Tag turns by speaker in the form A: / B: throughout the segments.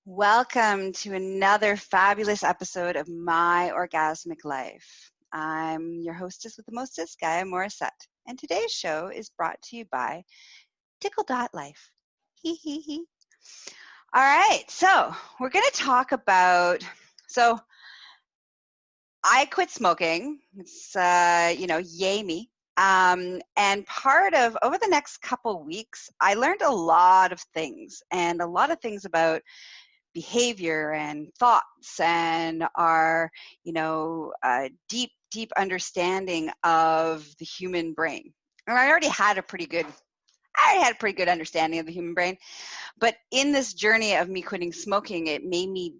A: Welcome to another fabulous episode of My Orgasmic Life. I'm your hostess with the mostest, Gaia Morrissette, and today's show is brought to you by ticklelife. Hee hee hee. All right, so we're going to talk about, I quit smoking. It's, yay me. And part of, over the next couple weeks, I learned a lot of things about behavior and thoughts and our, deep understanding of the human brain. And I already had a pretty good understanding of the human brain, but in this journey of me quitting smoking, it made me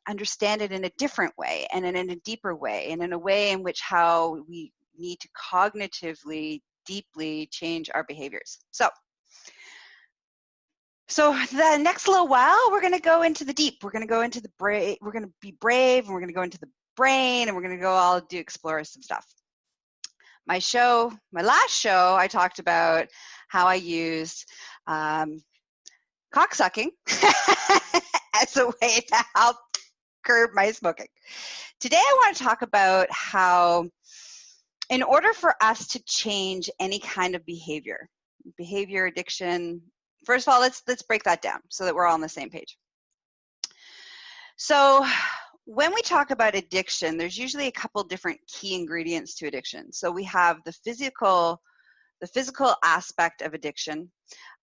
A: understand it in a different way and in a deeper way, and in a way in which how we need to cognitively deeply change our behaviors. So the next little while, we're going to go into the deep. We're going to go into the brave. We're going to be brave, and we're going to go into the brain, and we're going to go explore some stuff. My last show, I talked about how I used cocksucking as a way to help curb my smoking. Today, I want to talk about how, in order for us to change any kind of behavior, addiction. First of all, let's break that down so that we're all on the same page. So when we talk about addiction, there's usually a couple different key ingredients to addiction. So we have the physical aspect of addiction,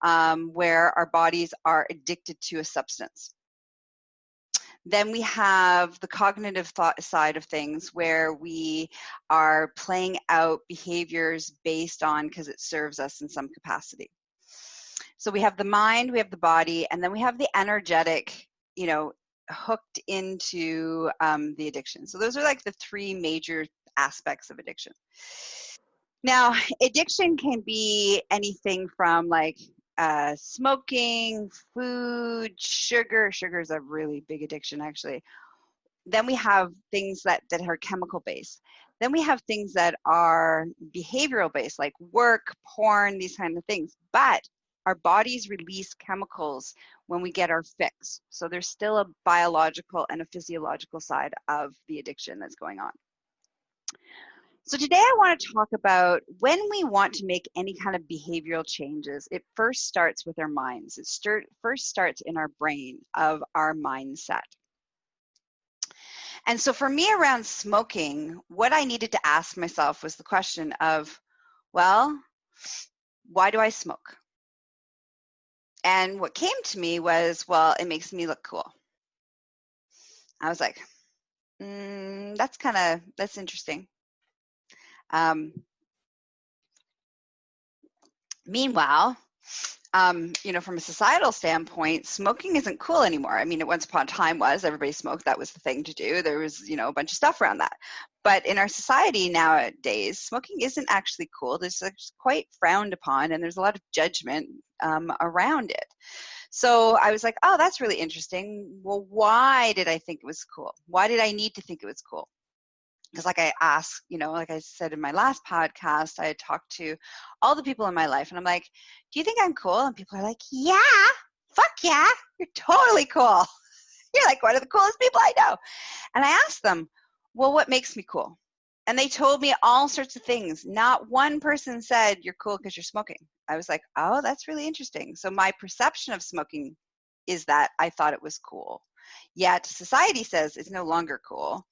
A: where our bodies are addicted to a substance. Then we have the cognitive side of things, where we are playing out behaviors based on because it serves us in some capacity. So we have the mind, we have the body, and then we have the energetic, hooked into the addiction. So those are like the three major aspects of addiction. Now, addiction can be anything from like smoking, food, sugar. Sugar is a really big addiction, actually. Then we have things that are chemical based. Then we have things that are behavioral based, like work, porn, these kind of things. But our bodies release chemicals when we get our fix. So there's still a biological and a physiological side of the addiction that's going on. So today I want to talk about when we want to make any kind of behavioral changes, it first starts with our minds. It first starts in our brain, of our mindset. And so for me, around smoking, what I needed to ask myself was the question of, well, why do I smoke? And what came to me was, well, it makes me look cool. I was like, that's interesting. Meanwhile, from a societal standpoint, smoking isn't cool anymore. I mean, at once upon a time was, everybody smoked. That was the thing to do. There was, a bunch of stuff around that. But in our society nowadays, smoking isn't actually cool. It's quite frowned upon, and there's a lot of judgment around it. So I was like, oh, that's really interesting. Well, why did I think it was cool? Why did I need to think it was cool? Because like I asked, like I said in my last podcast, I had talked to all the people in my life, and I'm like, do you think I'm cool? And people are like, yeah, fuck yeah, you're totally cool. You're like one of the coolest people I know. And I asked them, well, what makes me cool? And they told me all sorts of things. Not one person said you're cool because you're smoking. I was like, oh, that's really interesting. So my perception of smoking is that I thought it was cool. Yet society says it's no longer cool.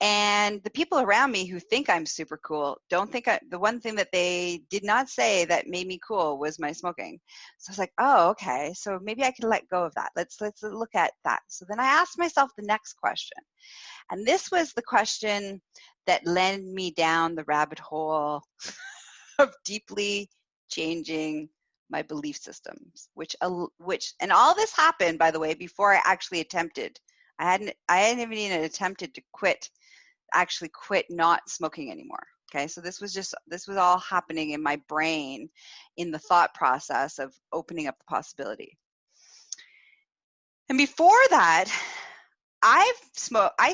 A: And the people around me who think I'm super cool don't think the one thing that they did not say that made me cool was my smoking. So I was like, oh, okay. So maybe I can let go of that. Let's look at that. So then I asked myself the next question. And this was the question that led me down the rabbit hole of deeply changing my belief systems, which and all this happened, by the way, before I actually attempted. I hadn't even attempted to quit not smoking anymore. Okay, so this was all happening in my brain, in the thought process of opening up the possibility. And before that, I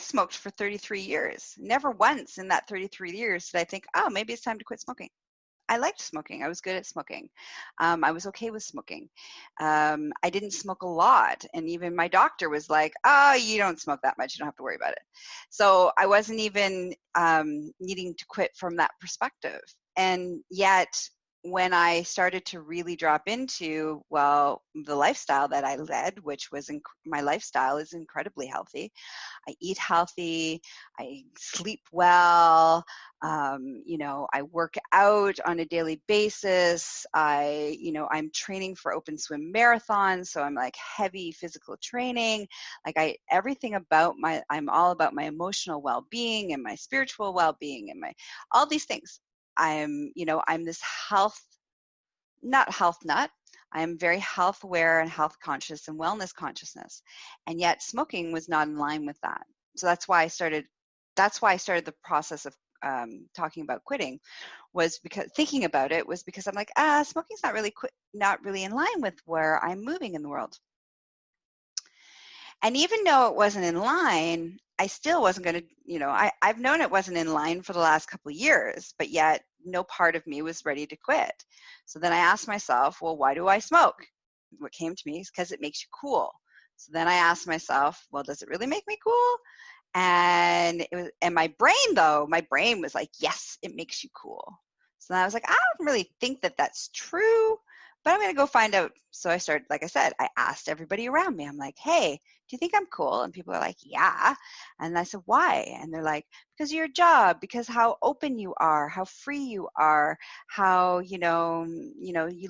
A: smoked for 33 years. Never once in that 33 years did I think, oh, maybe it's time to quit smoking. I liked smoking. I was good at smoking. I was okay with smoking. I didn't smoke a lot. And even my doctor was like, oh, you don't smoke that much. You don't have to worry about it. So I wasn't even needing to quit from that perspective. And yet, when I started to really drop into, well, the lifestyle that I led, which was my lifestyle is incredibly healthy. I eat healthy, I sleep well, I work out on a daily basis. I'm training for open swim marathons, so I'm like heavy physical training. Like everything about I'm all about my emotional well-being and my spiritual well-being and all these things. I'm this not health nut. I am very health aware and health conscious and wellness consciousness. And yet smoking was not in line with that. So that's why I started the process of talking about quitting, was because thinking about it was because I'm like, smoking's not really in line with where I'm moving in the world. And even though it wasn't in line, I still wasn't going to, I've known it wasn't in line for the last couple of years, but yet no part of me was ready to quit. So then I asked myself, well, why do I smoke? What came to me is because it makes you cool. So then I asked myself, well, does it really make me cool? And my brain was like, yes, it makes you cool. So then I was like, I don't really think that that's true, but I'm going to go find out. So I started, like I said, I asked everybody around me. I'm like, hey, do you think I'm cool? And people are like, yeah. And I said, why? And they're like, because of your job, because how open you are, how free you are, how, you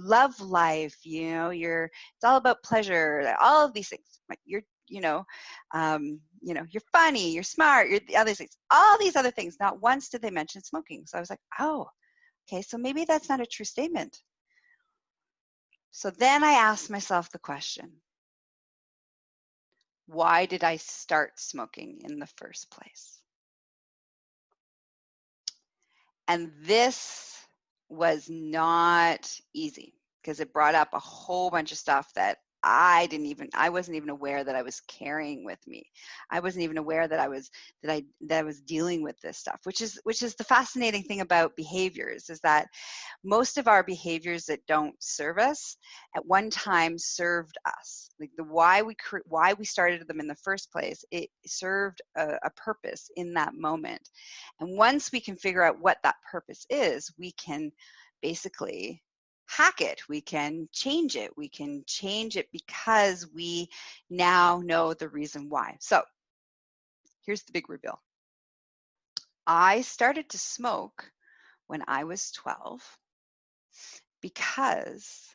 A: love life, it's all about pleasure, all of these things. Like you're funny, you're smart, you're the other things, all these other things. Not once did they mention smoking. So I was like, oh, okay, so maybe that's not a true statement. So then I asked myself the question, why did I start smoking in the first place? And this was not easy because it brought up a whole bunch of stuff that I wasn't even aware that I was carrying with me. I wasn't even aware that I was dealing with this stuff, which is the fascinating thing about behaviors, is that most of our behaviors that don't serve us at one time served us. Like why we started them in the first place, it served a purpose in that moment. And once we can figure out what that purpose is, we can basically hack it. We can change it. We can change it because we now know the reason why. So here's the big reveal. I started to smoke when I was 12 because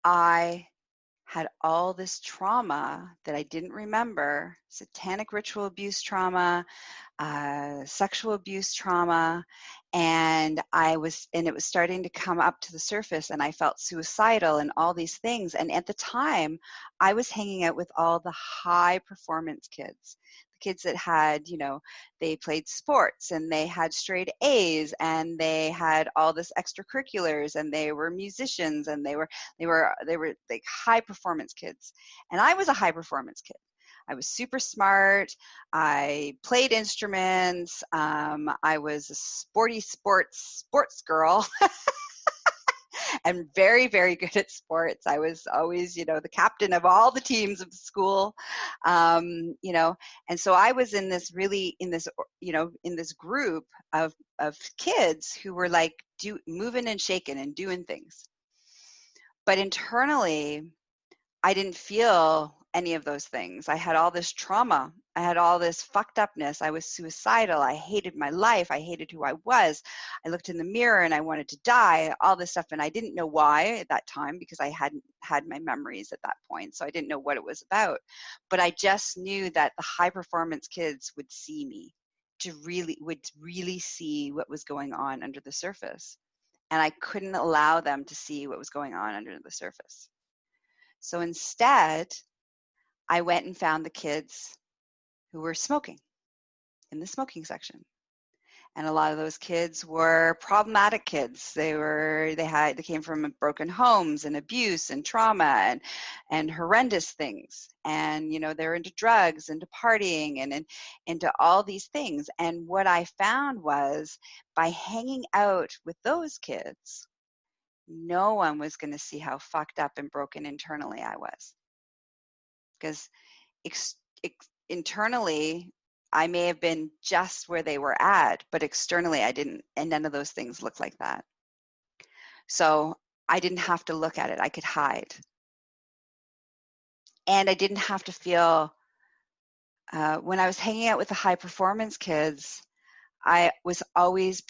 A: I had all this trauma that I didn't remember, satanic ritual abuse trauma, sexual abuse trauma, and it was starting to come up to the surface, and I felt suicidal and all these things. And at the time, I was hanging out with all the high performance kids, the kids that had, they played sports and they had straight A's and they had all this extracurriculars and they were musicians and they were like high performance kids. And I was a high performance kid. I was super smart. I played instruments. I was a sports girl and very, very good at sports. I was always, the captain of all the teams of the school, and so I was in this group of kids who were like moving and shaking and doing things. But internally, I didn't feel any of those things. I had all this trauma. I had all this fucked upness. I was suicidal. I hated my life. I hated who I was. I looked in the mirror and I wanted to die, all this stuff. And I didn't know why at that time because I hadn't had my memories at that point. So I didn't know what it was about. But I just knew that the high performance kids would see me, would really see what was going on under the surface. And I couldn't allow them to see what was going on under the surface. So instead, I went and found the kids who were smoking in the smoking section. And a lot of those kids were problematic kids. They came from broken homes and abuse and trauma and horrendous things. And, they're into drugs, into partying, and into all these things. And what I found was, by hanging out with those kids, no one was going to see how fucked up and broken internally I was. Because internally, I may have been just where they were at, but externally I didn't, and none of those things looked like that. So I didn't have to look at it. I could hide. And I didn't have to feel, when I was hanging out with the high performance kids, I was always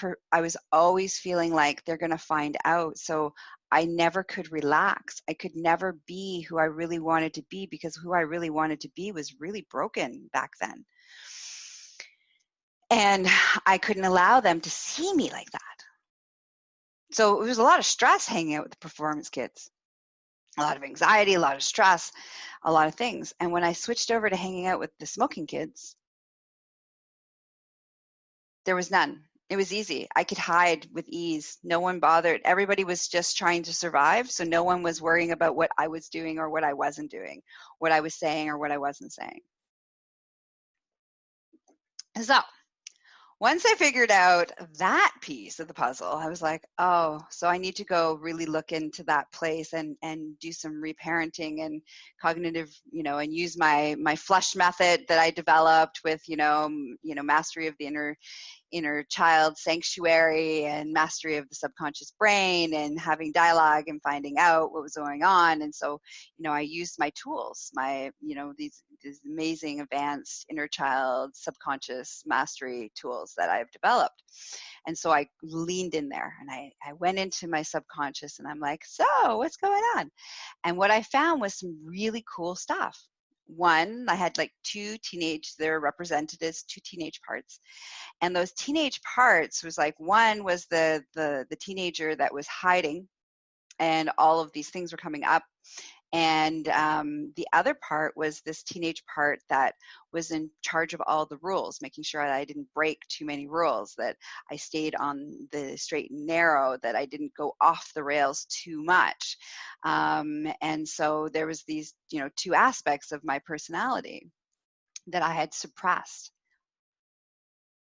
A: feeling like they're going to find out. So I never could relax. I could never be who I really wanted to be, because who I really wanted to be was really broken back then. And I couldn't allow them to see me like that. So it was a lot of stress hanging out with the performance kids, a lot of anxiety, a lot of stress, a lot of things. And when I switched over to hanging out with the smoking kids, there was none. It was easy. I could hide with ease. No one bothered. Everybody was just trying to survive. So no one was worrying about what I was doing or what I wasn't doing, what I was saying or what I wasn't saying. So once I figured out that piece of the puzzle, I was like, oh, so I need to go really look into that place and do some reparenting and cognitive, and use my flush method that I developed with, mastery of the inner child sanctuary and mastery of the subconscious brain, and having dialogue and finding out what was going on. And so, I used my tools, these amazing advanced inner child subconscious mastery tools that I've developed. And so I leaned in there and I went into my subconscious and I'm like, so what's going on? And what I found was some really cool stuff. One, I had like they're represented as two teenage parts. And those teenage parts was like, one was the teenager that was hiding, and all of these things were coming up. And the other part was this teenage part that was in charge of all the rules, making sure that I didn't break too many rules, that I stayed on the straight and narrow, that I didn't go off the rails too much. And so there was these, two aspects of my personality that I had suppressed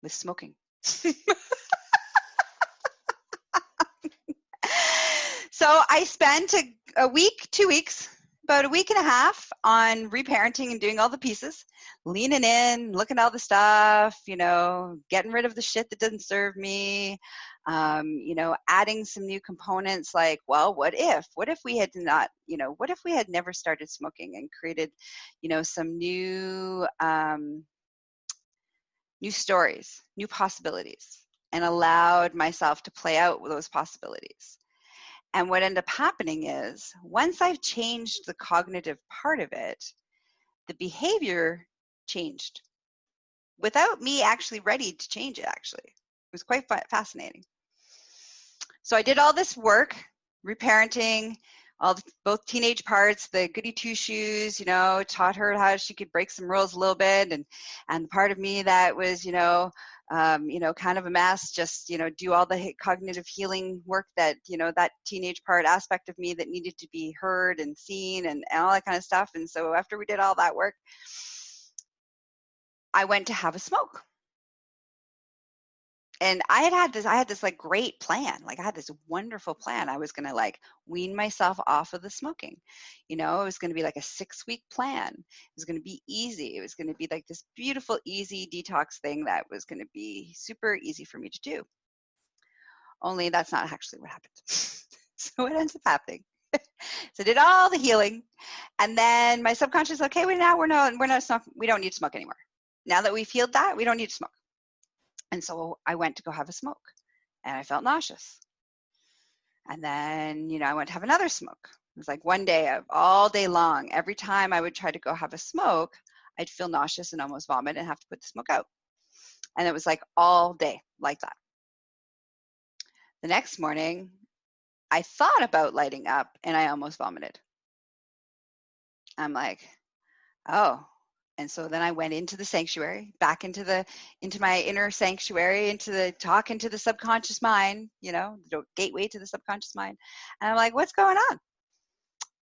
A: with smoking. So I spent a week, 2 weeks, about a week and a half on reparenting and doing all the pieces, leaning in, looking at all the stuff, getting rid of the shit that doesn't serve me, adding some new components like, well, what if we had not, what if we had never started smoking and created, some new stories, new possibilities, and allowed myself to play out those possibilities. And what ended up happening is, once I've changed the cognitive part of it, the behavior changed without me actually ready to change it, actually. It was quite fascinating. So I did all this work, reparenting, both teenage parts, the goody two-shoes, taught her how she could break some rules a little bit, and the part of me that was, kind of a mess, just, do all the cognitive healing work that, that teenage part aspect of me that needed to be heard and seen and all that kind of stuff. And so after we did all that work, I went to have a smoke. And I had this like great plan. Like I had this wonderful plan. I was going to like wean myself off of the smoking. It was going to be like a 6-week plan. It was going to be easy. It was going to be like this beautiful, easy detox thing that was going to be super easy for me to do. Only that's not actually what happened. So what ends up happening? So I did all the healing, and then my subconscious, okay, we're not smoking. We don't need to smoke anymore. Now that we've healed that, we don't need to smoke. And so I went to go have a smoke, and I felt nauseous. And then, I went to have another smoke. It was like one day, all day long, every time I would try to go have a smoke, I'd feel nauseous and almost vomit and have to put the smoke out. And it was like all day like that. The next morning, I thought about lighting up and I almost vomited. I'm like, oh, And so then I went into the sanctuary, back into my inner sanctuary, into the subconscious mind, the gateway to the subconscious mind. And I'm like, what's going on?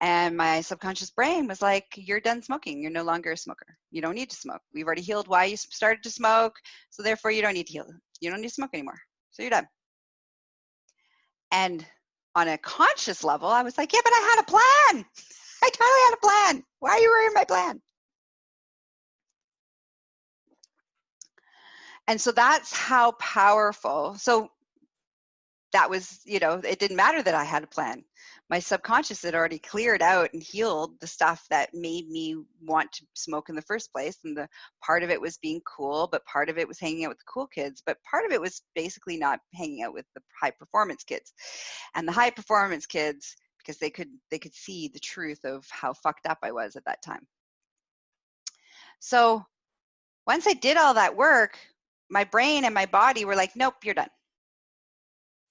A: And my subconscious brain was like, you're done smoking. You're no longer a smoker. You don't need to smoke. We've already healed why you started to smoke. So therefore you don't need to heal. You don't need to smoke anymore. So you're done. And on a conscious level, I was like, yeah, but I had a plan. I totally had a plan. Why are you ruining my plan? And so that's how powerful. So that was, it didn't matter that I had a plan. My subconscious had already cleared out and healed the stuff that made me want to smoke in the first place. And the part of it was being cool, but part of it was hanging out with the cool kids, but part of it was basically not hanging out with the high performance kids. And the high performance kids, because they could see the truth of how fucked up I was at that time. So once I did all that work, my brain and my body were like, nope, you're done.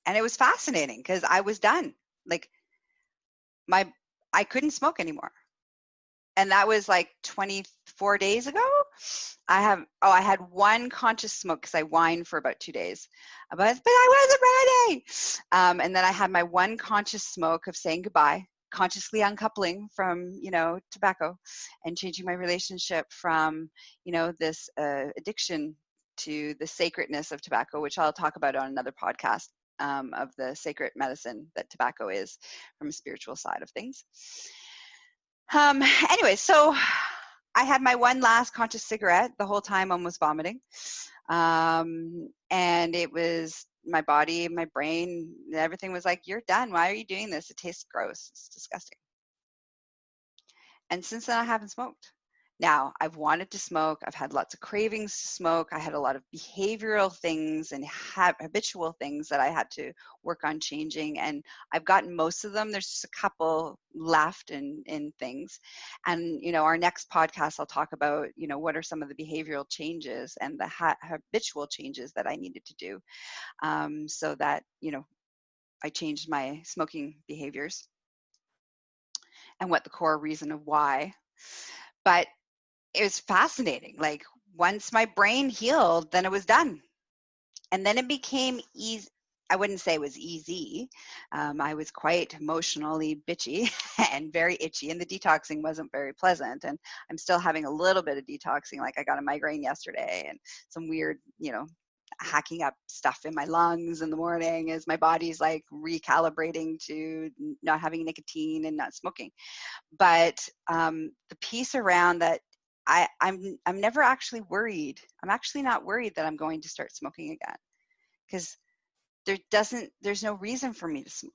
A: And it was fascinating because I was done. Like I couldn't smoke anymore. And that was like 24 days ago. I had one conscious smoke because I whined for about 2 days, but I wasn't ready. And then I had my one conscious smoke of saying goodbye, consciously uncoupling from, tobacco, and changing my relationship from, this addiction to the sacredness of tobacco, which I'll talk about on another podcast, of the sacred medicine that tobacco is from a spiritual side of things. Anyway, so I had my one last conscious cigarette the whole time, almost vomiting. And it was my body, my brain, everything was like, you're done. Why are you doing this? It tastes gross. It's disgusting. And since then, I haven't smoked. Now, I've wanted to smoke. I've had lots of cravings to smoke. I had a lot of behavioral things and habitual things that I had to work on changing. And I've gotten most of them. There's just a couple left in things. And, our next podcast, I'll talk about, what are some of the behavioral changes and the habitual changes that I needed to do, so that, I changed my smoking behaviors and what the core reason of why. But it was fascinating. Like once my brain healed, then it was done. And then it became easy. I wouldn't say it was easy. I was quite emotionally bitchy and very itchy, and the detoxing wasn't very pleasant. And I'm still having a little bit of detoxing. Like I got a migraine yesterday and some weird, hacking up stuff in my lungs in the morning as my body's like recalibrating to not having nicotine and not smoking. But the piece around that, I'm never actually worried. I'm actually not worried that I'm going to start smoking again, because there's no reason for me to smoke.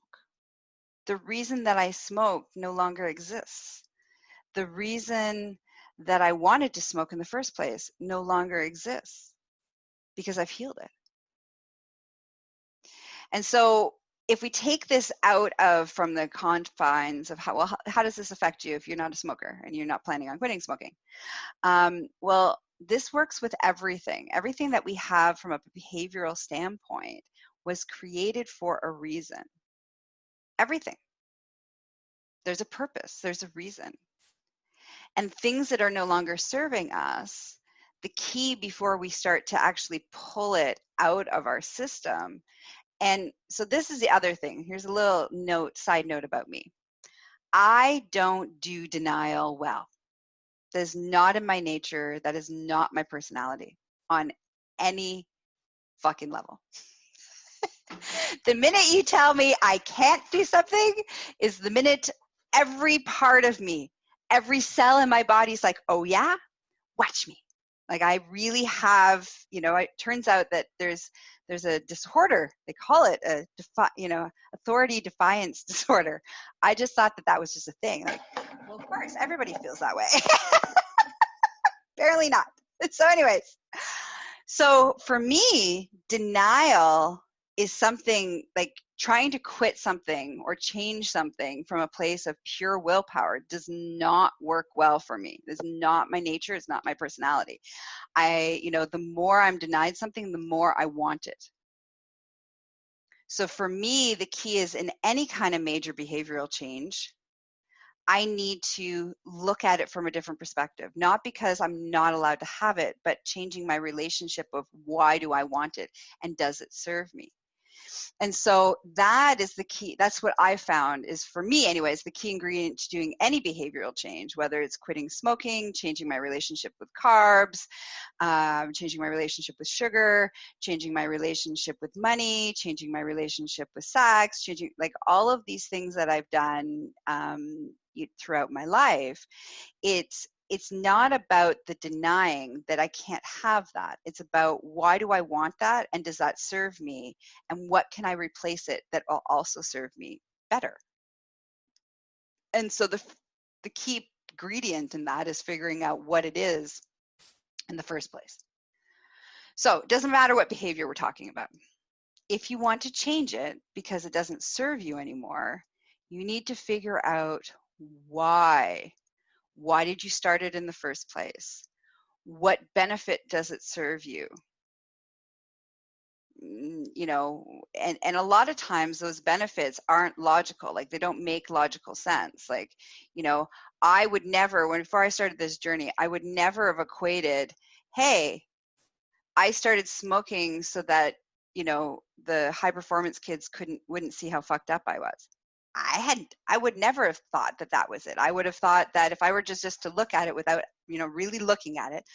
A: The reason that I smoke no longer exists. The reason that I wanted to smoke in the first place no longer exists, because I've healed it. And so if we take this out of from the confines of how does this affect you if you're not a smoker and you're not planning on quitting smoking? Well, this works with everything. Everything that we have from a behavioral standpoint was created for a reason. Everything. There's a purpose. There's a reason. And things that are no longer serving us, the key before we start to actually pull it out of our system. And so this is the other thing. Here's a little side note about me. I don't do denial well. That is not in my nature. That is not my personality on any fucking level. The minute you tell me I can't do something is the minute every part of me, every cell in my body is like, oh yeah, watch me. Like I really have, it turns out that there's a disorder. They call it a authority defiance disorder. I just thought that was just a thing. Like, well, of course, everybody feels that way. Apparently not. So anyways, so for me, denial is something like trying to quit something or change something from a place of pure willpower does not work well for me. It's not my nature. It's not my personality. The more I'm denied something, the more I want it. So for me, the key is in any kind of major behavioral change, I need to look at it from a different perspective, not because I'm not allowed to have it, but changing my relationship of why do I want it and does it serve me? And so that is the key. That's what I found is, for me anyways, the key ingredient to doing any behavioral change, whether it's quitting smoking, changing my relationship with carbs, changing my relationship with sugar, changing my relationship with money, changing my relationship with sex, changing like all of these things that I've done throughout my life. It's not about the denying that I can't have that. It's about, why do I want that? And does that serve me? And what can I replace it that will also serve me better? And so the key ingredient in that is figuring out what it is in the first place. So it doesn't matter what behavior we're talking about. If you want to change it because it doesn't serve you anymore, you need to figure out why. Why did you start it in the first place? What benefit does it serve you? You know, and a lot of times those benefits aren't logical. Like, they don't make logical sense. Like, you know, I would never, before I started this journey, I would never have equated, hey, I started smoking so that, you know, the high performance kids wouldn't see how fucked up I was. I would never have thought that that was it. I would have thought that if I were just to look at it without, you know, really looking at it,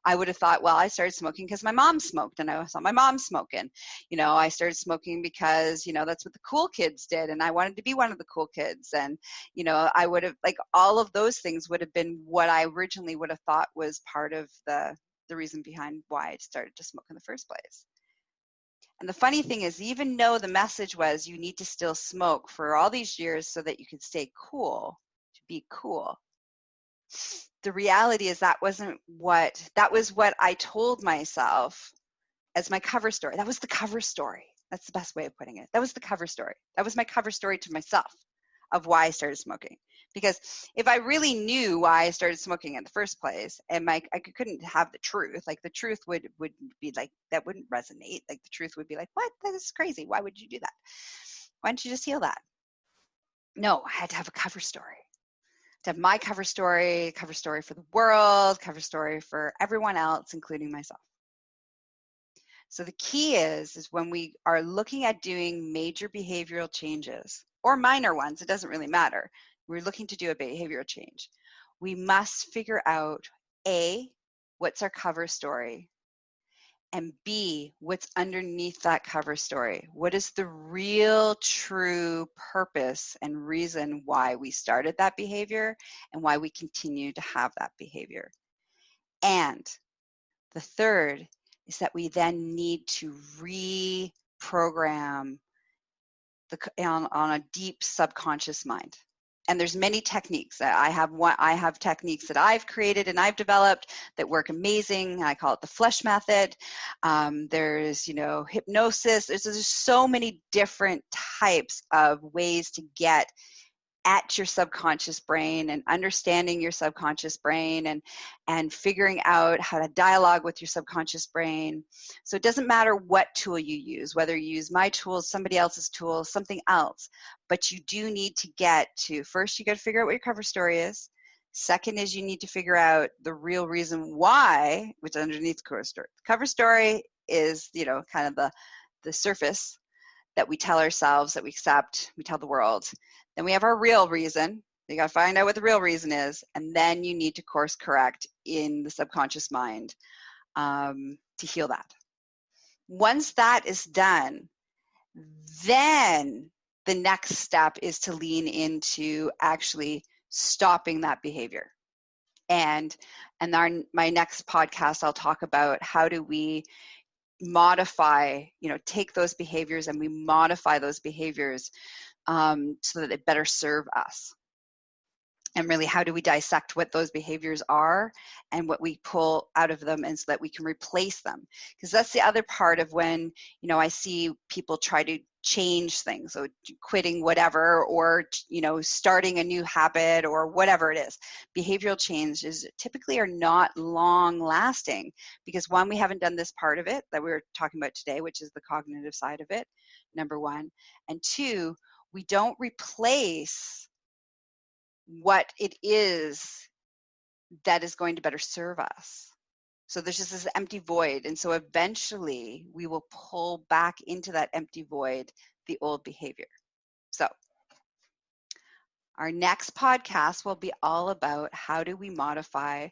A: I would have thought, well, I started smoking because my mom smoked and I saw my mom smoking. You know, I started smoking because, you know, that's what the cool kids did and I wanted to be one of the cool kids. And, you know, I would have, like, all of those things would have been what I originally would have thought was part of the reason behind why I started to smoke in the first place. And the funny thing is, even though the message was you need to still smoke for all these years so that you could stay cool, to be cool, the reality is that was what I told myself as my cover story. That was the cover story. That's the best way of putting it. That was the cover story. That was my cover story to myself of why I started smoking. Because if I really knew why I started smoking in the first place, and I couldn't have the truth, like the truth would be like, that wouldn't resonate. Like the truth would be like, what? That is crazy. Why would you do that? Why don't you just heal that? No, I had to have a cover story. To have my cover story for the world, cover story for everyone else, including myself. So the key is when we are looking at doing major behavioral changes, or minor ones, it doesn't really matter. We're looking to do a behavioral change. We must figure out, A, what's our cover story? And B, what's underneath that cover story? What is the real, true purpose and reason why we started that behavior and why we continue to have that behavior? And the third is that we then need to reprogram on a deep subconscious mind. And there's many techniques. I have techniques that I've created and I've developed that work amazing. I call it the flesh method. There's, you know, hypnosis. There's so many different types of ways to get at your subconscious brain and understanding your subconscious brain and figuring out how to dialogue with your subconscious brain. So it doesn't matter what tool you use, whether you use my tools, somebody else's tools, something else, but you do need to get to, first you got to figure out what your cover story is. Second is you need to figure out the real reason why, which is underneath the cover story. The cover story is, you know, kind of the surface that we tell ourselves, that we accept, we tell the world. Then we have our real reason. You got to find out what the real reason is, and then you need to course correct in the subconscious mind to heal that. Once that is done, then the next step is to lean into actually stopping that behavior. And my next podcast, I'll talk about how do we modify, you know, take those behaviors and we modify those behaviors so that they better serve us. And really, how do we dissect what those behaviors are and what we pull out of them, and so that we can replace them? Because that's the other part of when, you know, I see people try to change things, so quitting whatever, or, you know, starting a new habit or whatever it is. Behavioral changes typically are not long lasting because, one, we haven't done this part of it that we're talking about today, which is the cognitive side of it, number one. And two, we don't replace what it is that is going to better serve us. So there's just this empty void. And so eventually we will pull back into that empty void the old behavior. So our next podcast will be all about how do we modify.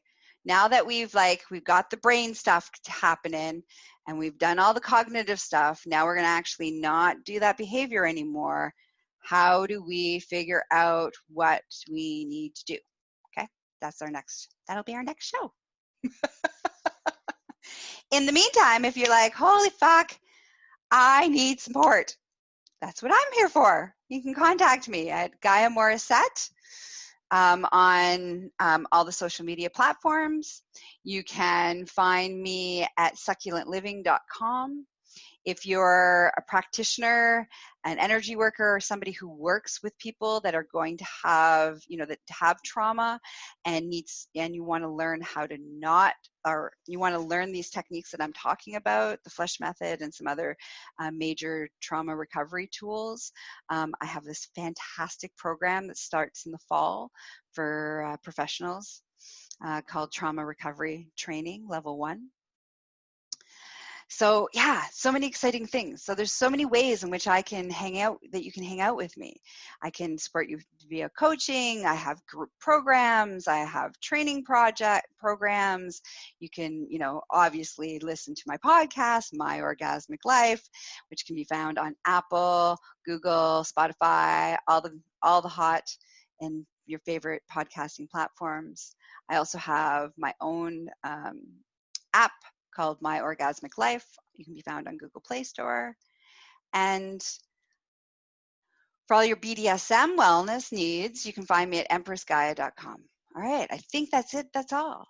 A: Now that we've got the brain stuff happening and we've done all the cognitive stuff, now we're going to actually not do that behavior anymore. How do we figure out what we need to do? Okay, that'll be our next show. In the meantime, if you're like, holy fuck, I need support, that's what I'm here for. You can contact me at Gaia Morrissette on all the social media platforms. You can find me at succulentliving.com. If you're a practitioner, an energy worker, or somebody who works with people that are going to have, that have trauma and you want to learn you want to learn these techniques that I'm talking about, the flesh method and some other major trauma recovery tools, I have this fantastic program that starts in the fall for professionals called Trauma Recovery Training Level 1. So yeah, so many exciting things. So there's so many ways in which I can hang out, that you can hang out with me. I can support you via coaching. I have group programs. I have training programs. You can, obviously listen to my podcast, My Orgasmic Life, which can be found on Apple, Google, Spotify, all the hot and your favorite podcasting platforms. I also have my own app called My Orgasmic Life. You can be found on Google Play Store. And for all your BDSM wellness needs, you can find me at empressgaia.com. All right, I think that's it. That's all.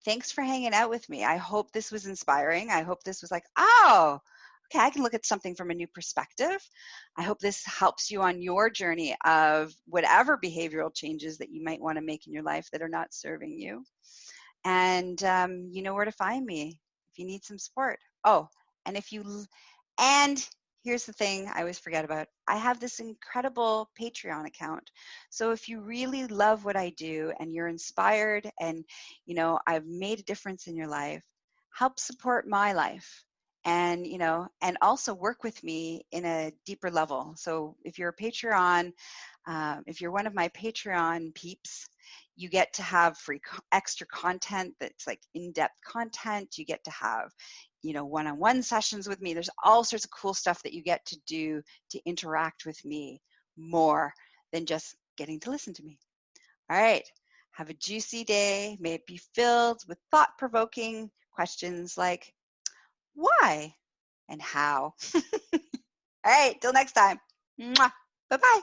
A: Thanks for hanging out with me. I hope this was inspiring. I hope this was like, oh, okay, I can look at something from a new perspective. I hope this helps you on your journey of whatever behavioral changes that you might want to make in your life that are not serving you. And you know where to find me if you need some support. Oh, and here's the thing I always forget about. I have this incredible Patreon account. So if you really love what I do and you're inspired and, I've made a difference in your life, help support my life and, and also work with me in a deeper level. So if you're a Patreon, if you're one of my Patreon peeps, you get to have free extra content that's like in-depth content. You get to have, one-on-one sessions with me. There's all sorts of cool stuff that you get to do to interact with me more than just getting to listen to me. All right. Have a juicy day. May it be filled with thought-provoking questions like why and how. All right. Till next time. Mwah. Bye-bye.